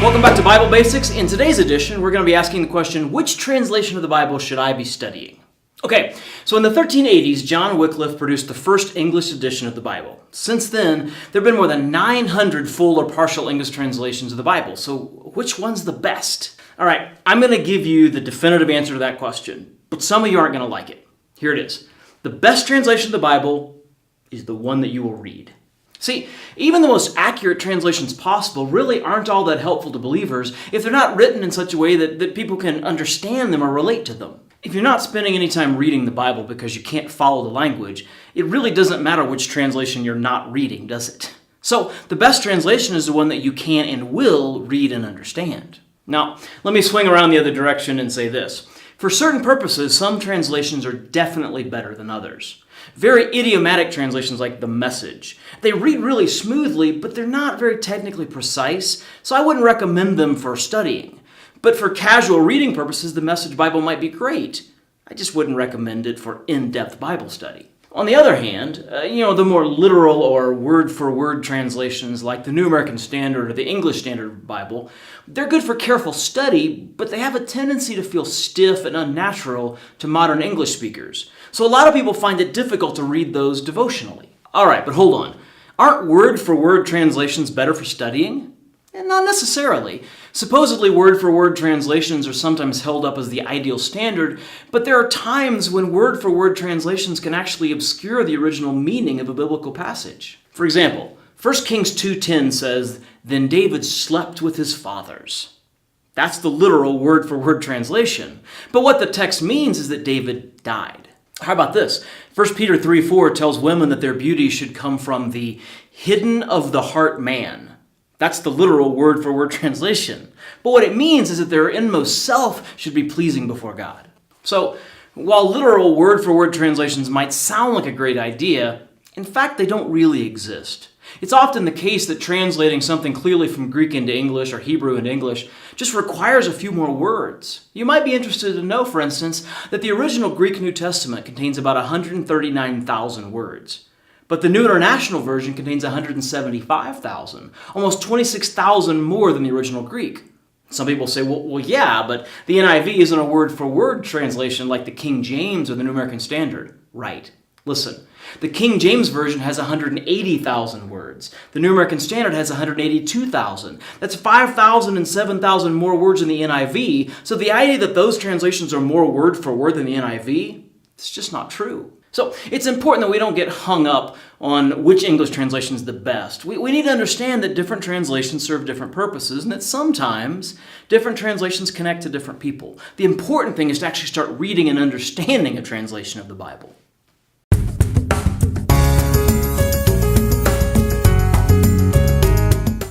Welcome back to Bible Basics. In today's edition, we're going to be asking the question, which translation of the Bible should I be studying? Okay, so in the 1380s, John Wycliffe produced the first English edition of the Bible. Since then, there have been more than 900 full or partial English translations of the Bible. So which one's the best? All right, I'm going to give you the definitive answer to that question, but some of you aren't going to like it. Here it is. The best translation of the Bible is the one that you will read. See, even the most accurate translations possible really aren't all that helpful to believers if they're not written in such a way that people can understand them or relate to them. If you're not spending any time reading the Bible because you can't follow the language, it really doesn't matter which translation you're not reading, does it? So the best translation is the one that you can and will read and understand. Now, let me swing around the other direction and say this. For certain purposes, some translations are definitely better than others. Very idiomatic translations like The Message. They read really smoothly, but they're not very technically precise, so I wouldn't recommend them for studying. But for casual reading purposes, the Message Bible might be great. I just wouldn't recommend it for in-depth Bible study. On the other hand, the more literal or word-for-word translations like the New American Standard or the English Standard Bible, they're good for careful study, but they have a tendency to feel stiff and unnatural to modern English speakers. So a lot of people find it difficult to read those devotionally. All right, but hold on. Aren't word-for-word translations better for studying? Not necessarily. Supposedly word-for-word translations are sometimes held up as the ideal standard, but there are times when word-for-word translations can actually obscure the original meaning of a biblical passage. For example, 1 Kings 2:10 says, "Then David slept with his fathers." That's the literal word-for-word translation. But what the text means is that David died. How about this? 1 Peter 3:4 tells women that their beauty should come from the hidden of the heart man. That's the literal word-for-word translation. But what it means is that their inmost self should be pleasing before God. So, while literal word-for-word translations might sound like a great idea, in fact, they don't really exist. It's often the case that translating something clearly from Greek into English or Hebrew into English just requires a few more words. You might be interested to know, for instance, that the original Greek New Testament contains about 139,000 words. But the New International Version contains 175,000, almost 26,000 more than the original Greek. Some people say, well, yeah, but the NIV isn't a word-for-word translation like the King James or the New American Standard. Right. Listen, the King James Version has 180,000 words. The New American Standard has 182,000. That's 5,000 and 7,000 more words in the NIV. So the idea that those translations are more word-for-word than the NIV, it's just not true. So it's important that we don't get hung up on which English translation is the best. We need to understand that different translations serve different purposes and that sometimes different translations connect to different people. The important thing is to actually start reading and understanding a translation of the Bible.